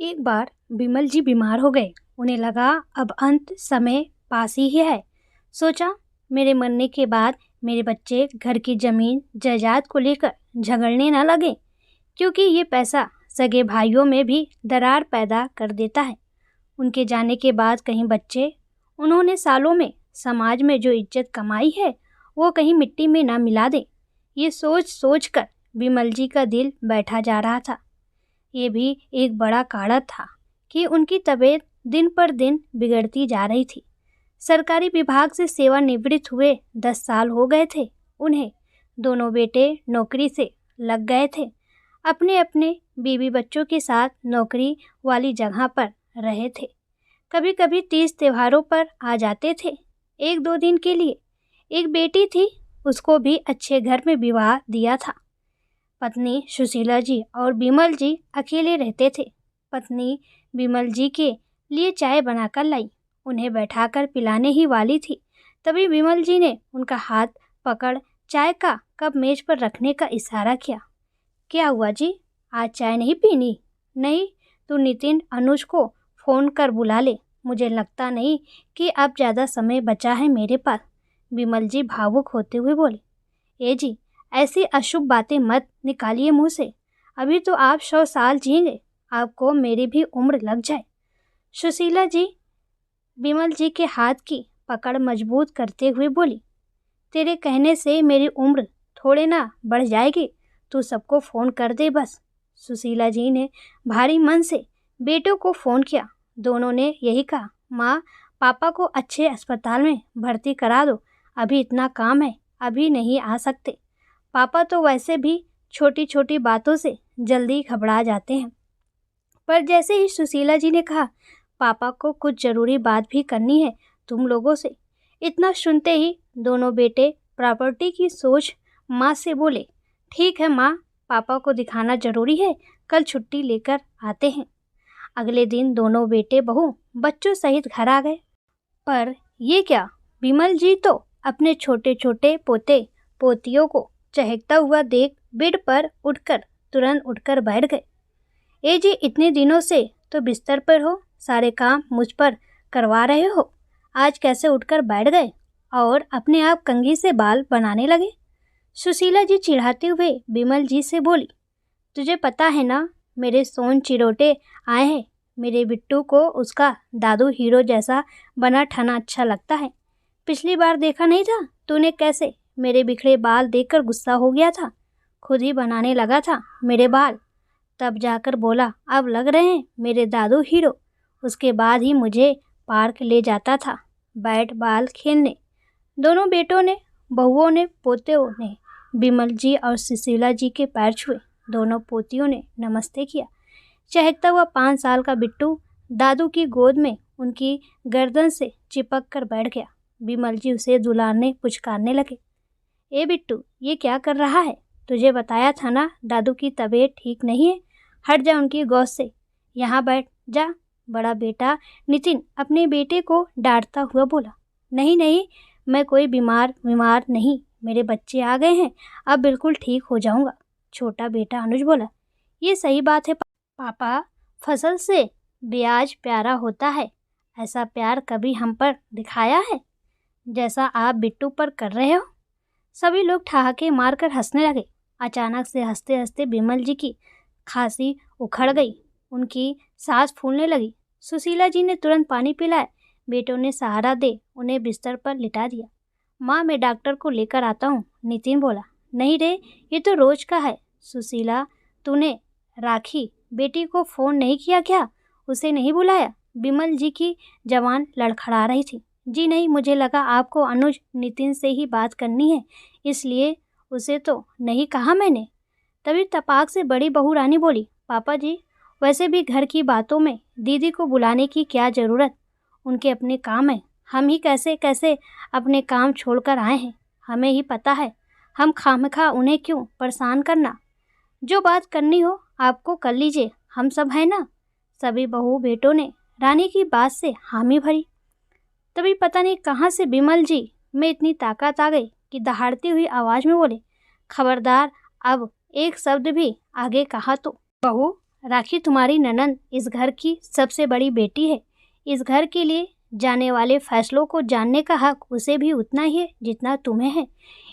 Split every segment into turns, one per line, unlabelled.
एक बार बिमल जी बीमार हो गए। उन्हें लगा अब अंत समय पास ही है। सोचा मेरे मरने के बाद मेरे बच्चे घर की जमीन जायदाद को लेकर झगड़ने ना लगे, क्योंकि ये पैसा सगे भाइयों में भी दरार पैदा कर देता है। उनके जाने के बाद कहीं बच्चे उन्होंने सालों में समाज में जो इज्जत कमाई है वो कहीं मिट्टी में ना मिला दे। ये सोच सोच कर बिमल जी का दिल बैठा जा रहा था। ये भी एक बड़ा कारण था कि उनकी तबीयत दिन पर दिन बिगड़ती जा रही थी। सरकारी विभाग से सेवानिवृत्त हुए 10 साल हो गए थे उन्हें। दोनों बेटे नौकरी से लग गए थे। अपने अपने बीवी बच्चों के साथ नौकरी वाली जगह पर रहे थे। कभी कभी तीज त्योहारों पर आ जाते थे 1-2 दिन के लिए। एक बेटी थी, उसको भी अच्छे घर में विवाह दिया था। पत्नी सुशीला जी और बिमल जी अकेले रहते थे। पत्नी बिमल जी के लिए चाय बनाकर लाई, उन्हें बैठाकर पिलाने ही वाली थी, तभी बिमल जी ने उनका हाथ पकड़ चाय का कप मेज पर रखने का इशारा किया। क्या हुआ जी, आज चाय नहीं पीनी? नहीं, तू नितिन अनुज को फ़ोन कर बुला ले, मुझे लगता नहीं कि अब ज़्यादा समय बचा है मेरे पास। बिमल जी भावुक होते हुए बोले। ए जी, ऐसी अशुभ बातें मत निकालिए मुंह से। अभी तो आप 100 साल जिएंगे, आपको मेरी भी उम्र लग जाए। सुशीला जी बिमल जी के हाथ की पकड़ मजबूत करते हुए बोली, तेरे कहने से मेरी उम्र थोड़े ना बढ़ जाएगी, तू सबको फ़ोन कर दे बस। सुशीला जी ने भारी मन से बेटों को फ़ोन किया। दोनों ने यही कहा, माँ पापा को अच्छे अस्पताल में भर्ती करा दो, अभी इतना काम है, अभी नहीं आ सकते। पापा तो वैसे भी छोटी छोटी बातों से जल्दी घबरा जाते हैं। पर जैसे ही सुशीला जी ने कहा, पापा को कुछ ज़रूरी बात भी करनी है तुम लोगों से, इतना सुनते ही दोनों बेटे प्रॉपर्टी की सोच माँ से बोले, ठीक है माँ, पापा को दिखाना ज़रूरी है, कल छुट्टी लेकर आते हैं। अगले दिन दोनों बेटे बहू बच्चों सहित घर आ गए। पर ये क्या, बिमल जी तो अपने छोटे छोटे पोते पोतियों को चहकता हुआ देख बेड पर तुरंत उठकर बैठ गए। ए जी, इतने दिनों से तो बिस्तर पर हो, सारे काम मुझ पर करवा रहे हो, आज कैसे उठकर बैठ गए और अपने आप कंघी से बाल बनाने लगे? सुशीला जी चिढ़ाते हुए बिमल जी से बोली, तुझे पता है ना, मेरे सोन चिरोटे आए हैं, मेरे बिट्टू को उसका दादू हीरो जैसा बना ठना अच्छा लगता है। पिछली बार देखा नहीं था तूने कैसे मेरे बिखरे बाल देखकर गुस्सा हो गया था, खुद ही बनाने लगा था मेरे बाल, तब जाकर बोला अब लग रहे हैं मेरे दादू हीरो। उसके बाद ही मुझे पार्क ले जाता था बैट बॉल खेलने। दोनों बेटों ने, बहुओं ने, पोतियों ने बिमल जी और सुशीला जी के पैर छुए। दोनों पोतियों ने नमस्ते किया। चहकता हुआ 5 साल का बिट्टू दादू की गोद में उनकी गर्दन से चिपक कर बैठ गया। बिमल जी उसे दुलारने पुचकारने लगे। ए बिट्टू, ये क्या कर रहा है? तुझे बताया था ना दादू की तबीयत ठीक नहीं है, हट जा उनकी गोद से, यहाँ बैठ जा। बड़ा बेटा नितिन अपने बेटे को डांटता हुआ बोला, नहीं नहीं, मैं कोई बीमार नहीं, मेरे बच्चे आ गए हैं, अब बिल्कुल ठीक हो जाऊंगा। छोटा बेटा अनुज बोला, ये सही बात है पापा, फसल से ब्याज प्यारा होता है, ऐसा प्यार कभी हम पर दिखाया है जैसा आप बिट्टू पर कर रहे हो? सभी लोग ठहाके मारकर हंसने लगे। अचानक से हंसते हंसते बिमल जी की खांसी उखड़ गई, उनकी सांस फूलने लगी। सुशीला जी ने तुरंत पानी पिलाया। बेटों ने सहारा दे उन्हें बिस्तर पर लिटा दिया। माँ, मैं डॉक्टर को लेकर आता हूँ, नितिन बोला। नहीं रे, ये तो रोज का है। सुशीला, तूने राखी बेटी को फ़ोन नहीं किया क्या? उसे नहीं बुलाया? बिमल जी की जवान लड़खड़ा रही थी। जी नहीं, मुझे लगा आपको अनुज नितिन से ही बात करनी है, इसलिए उसे तो नहीं कहा मैंने। तभी तपाक से बड़ी बहू रानी बोली, पापा जी, वैसे भी घर की बातों में दीदी को बुलाने की क्या ज़रूरत, उनके अपने काम है, हम ही कैसे कैसे अपने काम छोड़कर आए हैं, हमें ही पता है, हम खामखा उन्हें क्यों परेशान करना। जो बात करनी हो आपको कर लीजिए, हम सब हैं ना। सभी बहू बेटों ने रानी की बात से हामी भरी। तभी पता नहीं कहाँ से बिमल जी में इतनी ताकत आ गई कि दहाड़ती हुई आवाज़ में बोले, खबरदार अब एक शब्द भी आगे कहा तो। बहू राखी तुम्हारी ननद इस घर की सबसे बड़ी बेटी है। इस घर के लिए जाने वाले फैसलों को जानने का हक उसे भी उतना ही है जितना तुम्हें है,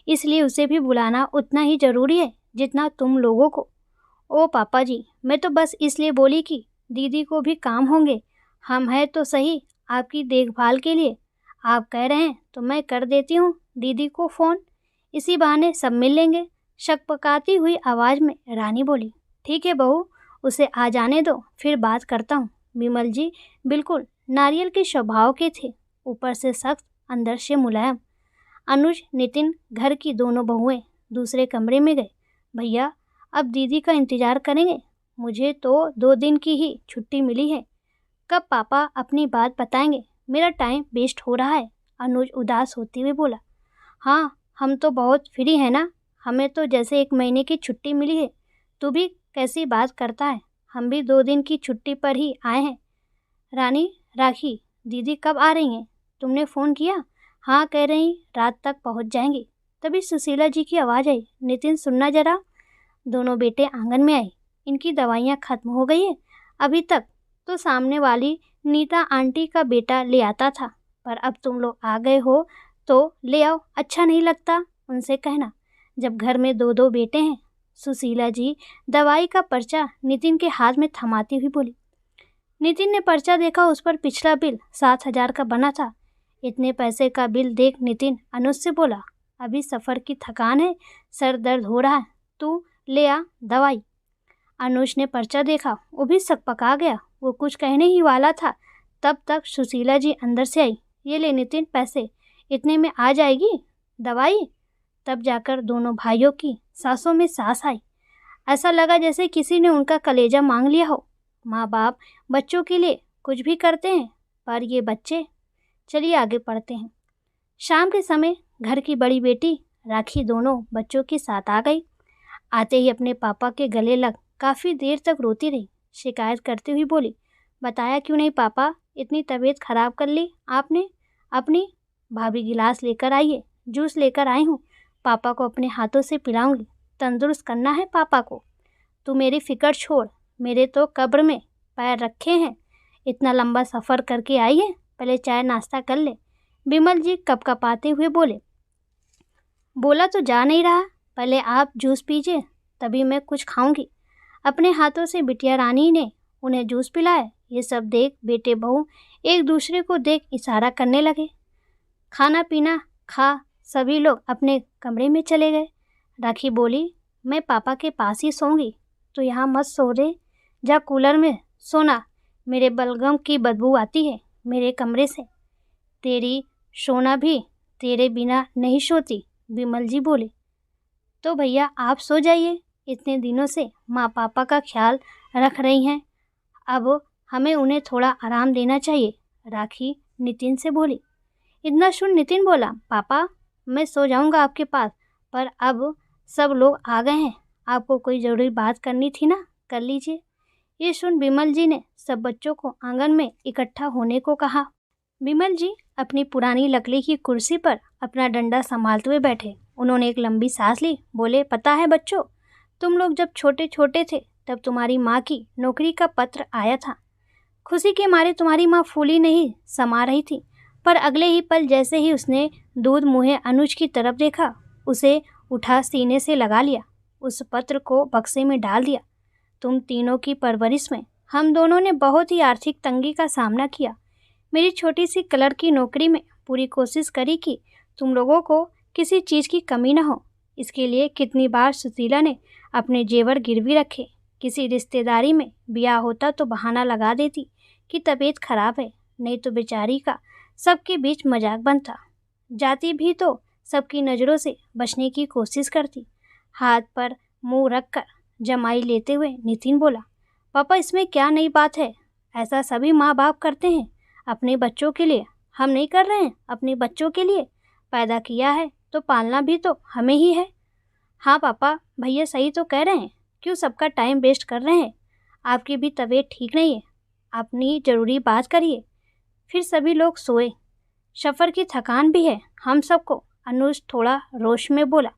इसलिए उसे भी बुलाना उतना ही ज़रूरी है जितना तुम लोगों को। ओ पापा जी, मैं तो बस इसलिए बोली कि दीदी को भी काम होंगे। हम हैं तो सही आपकी देखभाल के लिए। आप कह रहे हैं तो मैं कर देती हूँ दीदी को फ़ोन, इसी बहाने सब मिल लेंगे। शकपकाती हुई आवाज़ में रानी बोली। ठीक है बहू, उसे आ जाने दो, फिर बात करता हूँ। विमल जी बिल्कुल नारियल के स्वभाव के थे, ऊपर से सख्त, अंदर से मुलायम। अनुज, नितिन, घर की दोनों बहुएं दूसरे कमरे में गए। भैया, अब दीदी का इंतज़ार करेंगे? मुझे तो 2 दिन की ही छुट्टी मिली है। कब पापा अपनी बात बताएंगे? मेरा टाइम वेस्ट हो रहा है। अनुज उदास होते हुए बोला। हाँ, हम तो बहुत फ्री हैं ना, हमें तो जैसे 1 महीने की छुट्टी मिली है। तू भी कैसी बात करता है, हम भी 2 दिन की छुट्टी पर ही आए हैं। रानी, राखी, दीदी कब आ रही हैं? तुमने फ़ोन किया? हाँ, कह रही रात तक पहुंच जाएंगी। तभी सुशीला जी की आवाज़ आई। नितिन, सुनना जरा। दोनों बेटे आंगन में आए। इनकी दवाइयाँ ख़त्म हो गई है। अभी तक तो सामने वाली नीता आंटी का बेटा ले आता था, पर अब तुम लोग आ गए हो तो ले आओ। अच्छा नहीं लगता उनसे कहना जब घर में 2-2 बेटे हैं। सुशीला जी दवाई का पर्चा नितिन के हाथ में थमाती हुई बोली। नितिन ने पर्चा देखा, उस पर पिछला बिल 7,000 का बना था। इतने पैसे का बिल देख नितिन अनुज से बोला, अभी सफ़र की थकान है, सर दर्द हो रहा है, तू ले आ दवाई। अनुज ने पर्चा देखा, वो भी सकपका गया। वो कुछ कहने ही वाला था, तब तक सुशीला जी अंदर से आई। ये ले नितिन पैसे, इतने में आ जाएगी दवाई। तब जाकर दोनों भाइयों की सांसों में सांस आई। ऐसा लगा जैसे किसी ने उनका कलेजा मांग लिया हो। माँ बाप बच्चों के लिए कुछ भी करते हैं, पर ये बच्चे। चलिए आगे पढ़ते हैं। शाम के समय घर की बड़ी बेटी राखी दोनों बच्चों के साथ आ गई। आते ही अपने पापा के गले लग काफ़ी देर तक रोती रही। शिकायत करती हुई बोली, बताया क्यों नहीं पापा, इतनी तबीयत खराब कर ली आपने अपनी। भाभी गिलास लेकर आइए, जूस लेकर आई हूँ, पापा को अपने हाथों से पिलाऊंगी। तंदुरुस्त करना है पापा को। तू मेरी फ़िक्र छोड़, मेरे तो कब्र में पैर रखे हैं। इतना लंबा सफ़र करके आई है, पहले चाय नाश्ता कर ले। विमल जी कपकपाते हुए बोले। बोला तो जा नहीं रहा, पहले आप जूस पीजिए तभी मैं कुछ खाऊंगी। अपने हाथों से बिटिया रानी ने उन्हें जूस पिलाया। ये सब देख बेटे बहू एक दूसरे को देख इशारा करने लगे। खाना पीना खा सभी लोग अपने कमरे में चले गए। राखी बोली, मैं पापा के पास ही सोऊंगी, तो यहाँ मत सो रे, जा कूलर में सोना, मेरे बलगम की बदबू आती है मेरे कमरे से। तेरी सोना भी तेरे बिना नहीं सोती, विमल जी बोले। तो भैया आप सो जाइए, इतने दिनों से माँ पापा का ख्याल रख रही हैं, अब हमें उन्हें थोड़ा आराम देना चाहिए, राखी नितिन से बोली। इतना सुन नितिन बोला, पापा मैं सो जाऊंगा आपके पास, पर अब सब लोग आ गए हैं, आपको कोई ज़रूरी बात करनी थी ना, कर लीजिए। ये सुन विमल जी ने सब बच्चों को आंगन में इकट्ठा होने को कहा। विमल जी अपनी पुरानी लकड़ी की कुर्सी पर अपना डंडा संभालते हुए बैठे। उन्होंने एक लंबी सांस ली, बोले, पता है बच्चों, तुम लोग जब छोटे छोटे थे तब तुम्हारी माँ की नौकरी का पत्र आया था। खुशी के मारे तुम्हारी माँ फूली नहीं समा रही थी, पर अगले ही पल जैसे ही उसने दूध मुँहे अनुज की तरफ देखा, उसे उठा सीने से लगा लिया, उस पत्र को बक्से में डाल दिया। तुम तीनों की परवरिश में हम दोनों ने बहुत ही आर्थिक तंगी का सामना किया। मेरी छोटी सी क्लर्क की नौकरी में पूरी कोशिश करी कि तुम लोगों को किसी चीज़ की कमी न हो। इसके लिए कितनी बार सुशीला ने अपने जेवर गिरवी रखे। किसी रिश्तेदारी में ब्याह होता तो बहाना लगा देती कि तबीयत खराब है, नहीं तो बेचारी का सबके बीच मजाक बनता। जाती भी तो सबकी नज़रों से बचने की कोशिश करती। हाथ पर मुंह रखकर जमाई लेते हुए नितिन बोला, पापा इसमें क्या नई बात है, ऐसा सभी माँ बाप करते हैं अपने बच्चों के लिए। हम नहीं कर रहे हैं अपने बच्चों के लिए? पैदा किया है तो पालना भी तो हमें ही है। हाँ पापा, भैया सही तो कह रहे हैं, क्यों सबका टाइम वेस्ट कर रहे हैं? आपकी भी तबीयत ठीक नहीं है, अपनी ज़रूरी बात करिए। फिर सभी लोग सोए। सफ़र की थकान भी है हम सबको, अनुज थोड़ा रोश में बोला।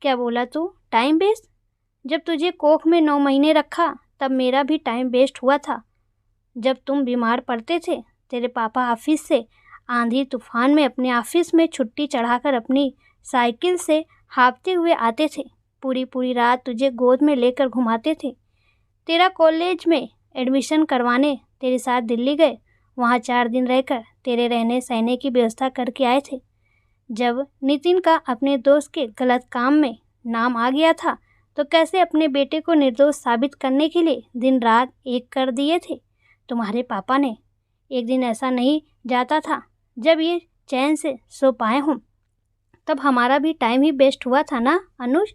क्या बोला तू, टाइम वेस्ट? जब तुझे कोख में 9 महीने रखा तब मेरा भी टाइम वेस्ट हुआ था। जब तुम बीमार पड़ते थे, तेरे पापा ऑफिस से आंधी तूफान में अपने ऑफिस में छुट्टी चढ़ाकर अपनी साइकिल से हाँफते हुए आते थे। पूरी पूरी रात तुझे गोद में लेकर घुमाते थे। तेरा कॉलेज में एडमिशन करवाने तेरे साथ दिल्ली गए। वहाँ 4 दिन रहकर तेरे रहने सहने की व्यवस्था करके आए थे। जब नितिन का अपने दोस्त के गलत काम में नाम आ गया था, तो कैसे अपने बेटे को निर्दोष साबित करने के लिए दिन रात एक कर दिए थे तुम्हारे पापा ने। एक दिन ऐसा नहीं जाता था जब ये चैन से सो पाए हों। तब हमारा भी टाइम ही वेस्ट हुआ था ना अनुज।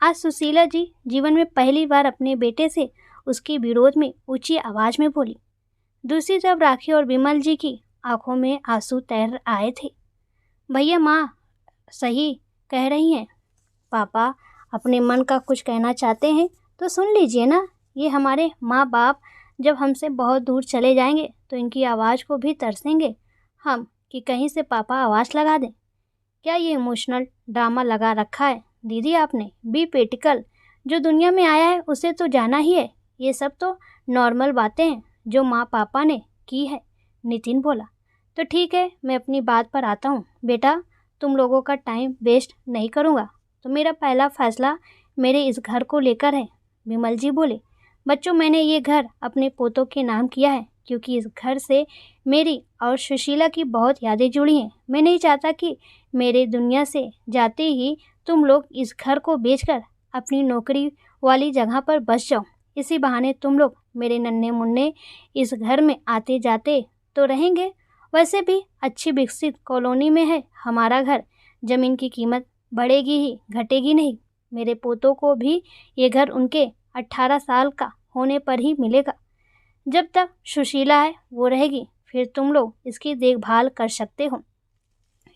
आज सुशीला जी जीवन में पहली बार अपने बेटे से उसके विरोध में ऊंची आवाज़ में बोली। दूसरी तरफ राखी और विमल जी की आंखों में आंसू तैर आए थे। भैया माँ सही कह रही हैं। पापा अपने मन का कुछ कहना चाहते हैं तो सुन लीजिए ना। ये हमारे माँ बाप जब हमसे बहुत दूर चले जाएंगे तो इनकी आवाज़ को भी तरसेंगे हम कि कहीं से पापा आवाज़ लगा दें। क्या ये इमोशनल ड्रामा लगा रखा है दीदी आपने? Be practical. जो दुनिया में आया है उसे तो जाना ही है। ये सब तो नॉर्मल बातें हैं जो माँ पापा ने की है। नितिन बोला। तो ठीक है, मैं अपनी बात पर आता हूँ। बेटा, तुम लोगों का टाइम वेस्ट नहीं करूँगा। तो मेरा पहला फैसला मेरे इस घर को लेकर है। विमल जी बोले। बच्चों, मैंने ये घर अपने पोतों के नाम किया है क्योंकि इस घर से मेरी और सुशीला की बहुत यादें जुड़ी हैं। मैं नहीं चाहता कि मेरे दुनिया से जाते ही तुम लोग इस घर को बेचकर अपनी नौकरी वाली जगह पर बस जाओ। इसी बहाने तुम लोग मेरे नन्हे मुन्ने इस घर में आते जाते तो रहेंगे। वैसे भी अच्छी विकसित कॉलोनी में है हमारा घर। ज़मीन की कीमत बढ़ेगी ही, घटेगी नहीं। मेरे पोतों को भी ये घर उनके 18 साल का होने पर ही मिलेगा। जब तक सुशीला है वो रहेगी, फिर तुम लोग इसकी देखभाल कर सकते हो।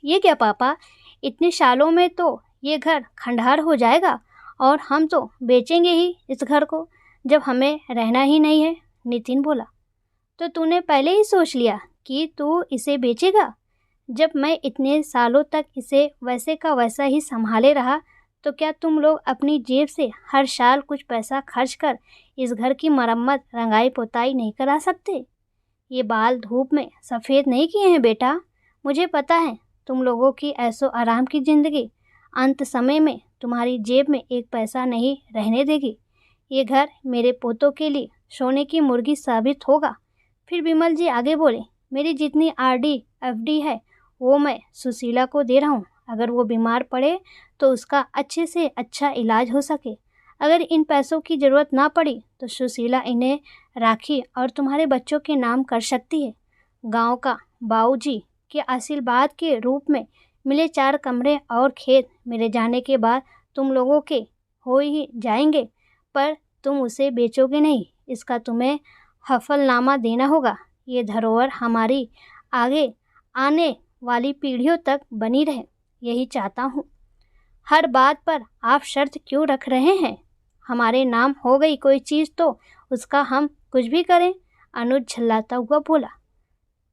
ये क्या पापा, इतने सालों में तो ये घर खंडहर हो जाएगा और हम तो बेचेंगे ही इस घर को जब हमें रहना ही नहीं है। नितिन बोला। तो तूने पहले ही सोच लिया कि तू इसे बेचेगा? जब मैं इतने सालों तक इसे वैसे का वैसा ही संभाले रहा, तो क्या तुम लोग अपनी जेब से हर साल कुछ पैसा खर्च कर इस घर की मरम्मत रंगाई पोताई नहीं करा सकते? ये बाल धूप में सफ़ेद नहीं किए हैं बेटा। मुझे पता है तुम लोगों की ऐसो आराम की ज़िंदगी अंत समय में तुम्हारी जेब में एक पैसा नहीं रहने देगी। ये घर मेरे पोतों के लिए सोने की मुर्गी साबित होगा। फिर विमल जी आगे बोले। मेरी जितनी आरडी एफडी है वो मैं सुशीला को दे रहा हूँ। अगर वो बीमार पड़े तो उसका अच्छे से अच्छा इलाज हो सके। अगर इन पैसों की ज़रूरत ना पड़ी तो सुशीला इन्हें राखी और तुम्हारे बच्चों के नाम कर सकती है। गांव का बाबूजी के आशीर्वाद के रूप में मिले 4 कमरे और खेत मेरे जाने के बाद तुम लोगों के हो ही जाएंगे, पर तुम उसे बेचोगे नहीं। इसका तुम्हें हफलनामा देना होगा। ये धरोहर हमारी आगे आने वाली पीढ़ियों तक बनी रहे, यही चाहता हूँ। हर बात पर आप शर्त क्यों रख रहे हैं? हमारे नाम हो गई कोई चीज़ तो उसका हम कुछ भी करें। अनुज झल्लाता हुआ बोला।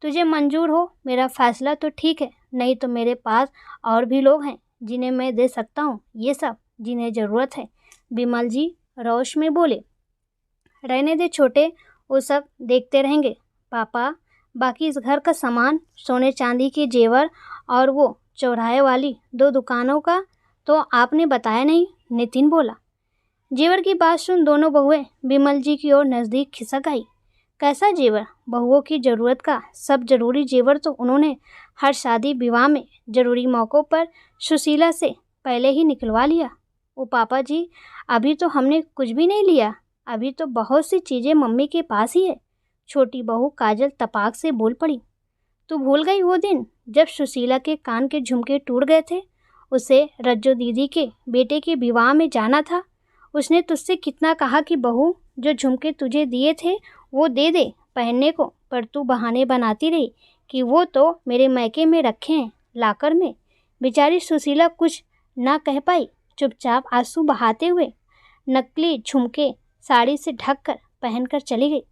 तुझे मंजूर हो मेरा फैसला तो ठीक है, नहीं तो मेरे पास और भी लोग हैं जिन्हें मैं दे सकता हूँ ये सब, जिन्हें ज़रूरत है। विमल जी रोश में बोले। रहने दे छोटे, वो सब देखते रहेंगे। पापा, बाकी इस घर का सामान, सोने चांदी के जेवर और वो चौराहे वाली 2 दुकानों का तो आपने बताया नहीं। नितिन बोला। जेवर की बात सुन दोनों बहुएं विमल जी की ओर नज़दीक खिसक आई। कैसा जेवर? बहुओं की ज़रूरत का सब जरूरी जेवर तो उन्होंने हर शादी विवाह में ज़रूरी मौक़ों पर सुशीला से पहले ही निकलवा लिया। ओ पापा जी, अभी तो हमने कुछ भी नहीं लिया। अभी तो बहुत सी चीज़ें मम्मी के पास ही है। छोटी बहू काजल तपाक से बोल पड़ी। तू भूल गई वो दिन जब सुशीला के कान के झुमके टूट गए थे? उसे रज्जो दीदी के बेटे के विवाह में जाना था। उसने तुझसे कितना कहा कि बहू, जो झुमके तुझे दिए थे वो दे दे पहनने को, पर तू बहाने बनाती रही कि वो तो मेरे मैके में रखे हैं लाकर में। बेचारी सुशीला कुछ ना कह पाई, चुपचाप आंसू बहाते हुए नकली झुमके साड़ी से ढककर पहनकर चली गई।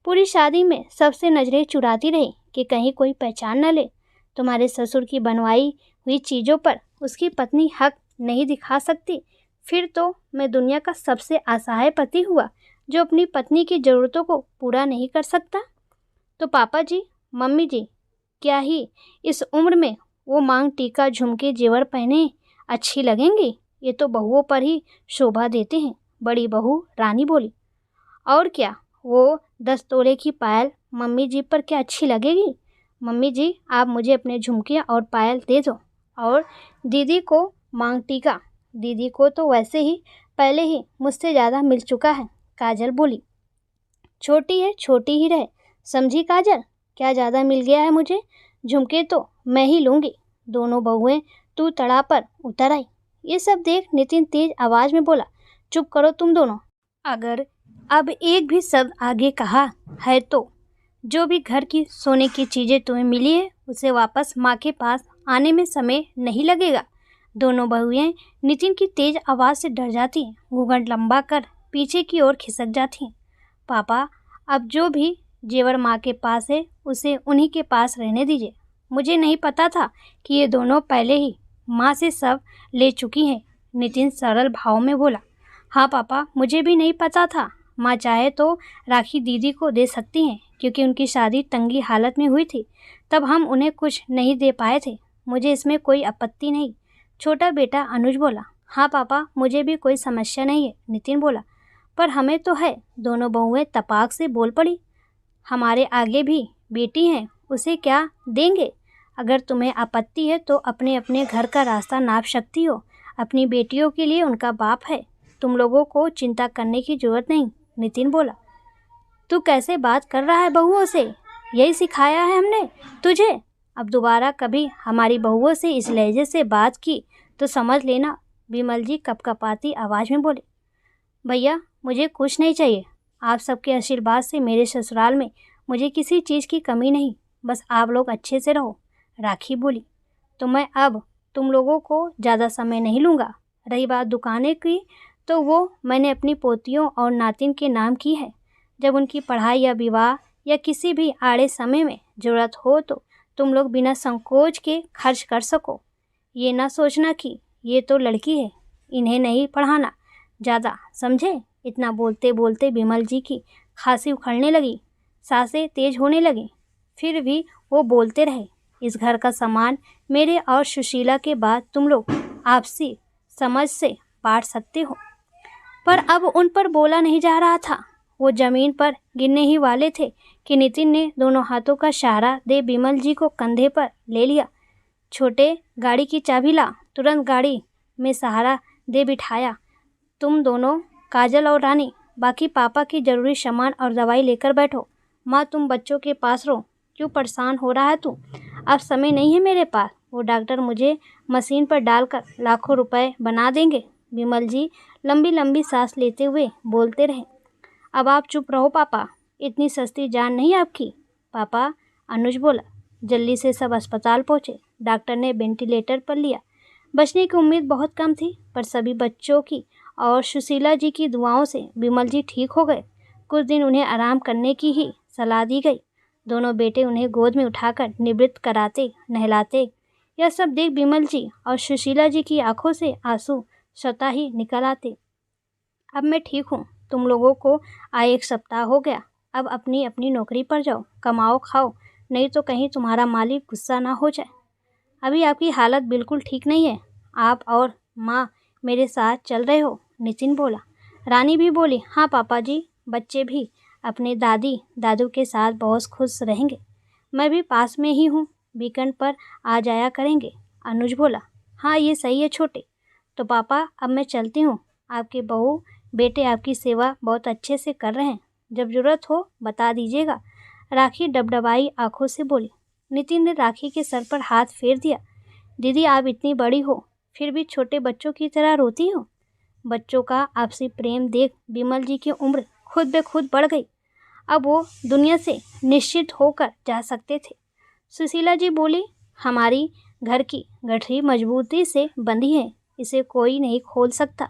पूरी शादी में सबसे नज़रें चुराती रही कि कहीं कोई पहचान न ले। तुम्हारे ससुर की बनवाई हुई चीज़ों पर उसकी पत्नी हक नहीं दिखा सकती, फिर तो मैं दुनिया का सबसे असहाय पति हुआ जो अपनी पत्नी की ज़रूरतों को पूरा नहीं कर सकता? तो पापा जी, मम्मी जी, क्या ही इस उम्र में वो मांग टीका झुमके जेवर पहने अच्छी लगेंगी? ये तो बहुओं पर ही शोभा देते हैं। बड़ी बहू रानी बोली। और क्या, वो 10 तोले की पायल मम्मी जी पर क्या अच्छी लगेगी? मम्मी जी, आप मुझे अपने झुमके और पायल दे दो, और दीदी को मांग टीका। दीदी को तो वैसे ही पहले ही मुझसे ज़्यादा मिल चुका है। काजल बोली। छोटी है, छोटी ही रहे, समझी काजल? क्या ज़्यादा मिल गया है मुझे? झुमके तो मैं ही लूँगी। दोनों बहुएं तू तड़ा पर उतर आई। ये सब देख नितिन तेज आवाज़ में बोला, चुप करो तुम दोनों। अगर अब एक भी शब्द आगे कहा है तो जो भी घर की सोने की चीज़ें तुम्हें मिली है उसे वापस माँ के पास आने में समय नहीं लगेगा। दोनों बहुएं नितिन की तेज आवाज़ से डर जाती हैं, घूंघट लंबा कर पीछे की ओर खिसक जाती हैं। पापा, अब जो भी जेवर माँ के पास है उसे उन्हीं के पास रहने दीजिए। मुझे नहीं पता था कि ये दोनों पहले ही माँ से सब ले चुकी हैं। नितिन सरल भाव में बोला। हाँ पापा, मुझे भी नहीं पता था। माँ चाहे तो राखी दीदी को दे सकती हैं, क्योंकि उनकी शादी तंगी हालत में हुई थी, तब हम उन्हें कुछ नहीं दे पाए थे। मुझे इसमें कोई आपत्ति नहीं। छोटा बेटा अनुज बोला। हाँ पापा, मुझे भी कोई समस्या नहीं है। नितिन बोला। पर हमें तो है। दोनों बहुएं तपाक से बोल पड़ी। हमारे आगे भी बेटी हैं, उसे क्या देंगे? अगर तुम्हें आपत्ति है तो अपने अपने घर का रास्ता नाप सकती हो। अपनी बेटियों के लिए उनका बाप है, तुम लोगों को चिंता करने की जरूरत नहीं। नितिन बोला। तू कैसे बात कर रहा है बहुओं से? यही सिखाया है हमने तुझे। अब दोबारा कभी हमारी बहुओं से इस लहजे से बात की तो समझ लेना। विमल जी कपकपाती आवाज़ में बोले। भैया, मुझे कुछ नहीं चाहिए। आप सबके आशीर्वाद से मेरे ससुराल में मुझे किसी चीज़ की कमी नहीं। बस आप लोग अच्छे से रहो। राखी बोली। तो मैं अब तुम लोगों को ज़्यादा समय नहीं लूँगा। रही बात दुकानें की, तो वो मैंने अपनी पोतियों और नातिन के नाम की है। जब उनकी पढ़ाई या विवाह या किसी भी आड़े समय में ज़रूरत हो तो तुम लोग बिना संकोच के खर्च कर सको। ये ना सोचना कि ये तो लड़की है, इन्हें नहीं पढ़ाना ज़्यादा, समझे? इतना बोलते बोलते विमल जी की खांसी उखड़ने लगी, सांसें तेज होने लगीं। फिर भी वो बोलते रहे। इस घर का सामान मेरे और सुशीला के बाद तुम लोग आपसी समझ से बांट सकते हो। पर अब उन पर बोला नहीं जा रहा था। वो ज़मीन पर गिरने ही वाले थे कि नितिन ने दोनों हाथों का सहारा दे विमल जी को कंधे पर ले लिया। छोटे, गाड़ी की चाबी ला। तुरंत गाड़ी में सहारा दे बिठाया। तुम दोनों, काजल और रानी, बाकी पापा की ज़रूरी सामान और दवाई लेकर बैठो। माँ, तुम बच्चों के पास रहो। क्यों परेशान हो रहा है तू? अब समय नहीं है मेरे पास। वो डॉक्टर मुझे मशीन पर डालकर लाखों रुपए बना देंगे। विमल जी लंबी लंबी सांस लेते हुए बोलते रहे। अब आप चुप रहो पापा, इतनी सस्ती जान नहीं आपकी। पापा, अनुज बोला। जल्दी से सब अस्पताल पहुँचे। डॉक्टर ने वेंटिलेटर पर लिया। बचने की उम्मीद बहुत कम थी, पर सभी बच्चों की और सुशीला जी की दुआओं से विमल जी ठीक हो गए। कुछ दिन उन्हें आराम करने की ही सलाह दी गई। दोनों बेटे उन्हें गोद में उठाकर निवृत्त कराते, नहलाते। यह सब देख विमल जी और सुशीला जी की आंखों से आंसू स्वतः ही निकल आते। अब मैं ठीक हूँ। तुम लोगों को आए 1 सप्ताह हो गया। अब अपनी अपनी नौकरी पर जाओ, कमाओ खाओ, नहीं तो कहीं तुम्हारा मालिक गुस्सा ना हो जाए। अभी आपकी हालत बिल्कुल ठीक नहीं है। आप और माँ मेरे साथ चल रहे हो। नितिन बोला। रानी भी बोली। हाँ पापा जी, बच्चे भी अपने दादी दादू के साथ बहुत खुश रहेंगे। मैं भी पास में ही हूँ, वीकेंड पर आ जाया करेंगे। अनुज बोला। हाँ, ये सही है छोटे। तो पापा, अब मैं चलती हूँ। आपके बहू बेटे आपकी सेवा बहुत अच्छे से कर रहे हैं। जब ज़रूरत हो बता दीजिएगा। राखी डबडबाई आंखों से बोली। नितिन ने राखी के सर पर हाथ फेर दिया। दीदी, आप इतनी बड़ी हो फिर भी छोटे बच्चों की तरह रोती हो। बच्चों का आपसी प्रेम देख विमल जी की उम्र खुद ब खुद बढ़ गई। अब वो दुनिया से निश्चित होकर जा सकते थे। सुशीला जी बोली। हमारी घर की गठरी मजबूती से बंधी है, इसे कोई नहीं खोल सकता।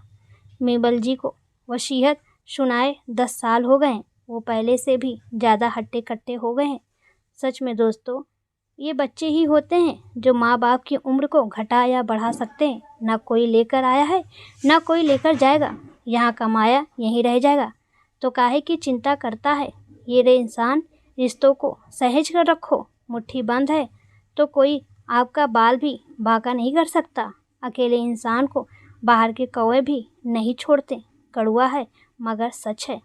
विमल जी को वसीयत सुनाए 10 साल हो गए हैं। वो पहले से भी ज़्यादा हट्टे कट्टे हो गए हैं। सच में दोस्तों, ये बच्चे ही होते हैं जो माँ बाप की उम्र को घटा या बढ़ा सकते हैं। ना कोई लेकर आया है, ना कोई लेकर जाएगा। यहाँ कमाया यहीं रह जाएगा। तो काहे की चिंता करता है। ये रे इंसान, रिश्तों को सहेज कर रखो। मुट्ठी बंद है तो कोई आपका बाल भी बांका नहीं कर सकता। अकेले इंसान को बाहर के कौवे भी नहीं छोड़ते। कड़वा है मगर सच है।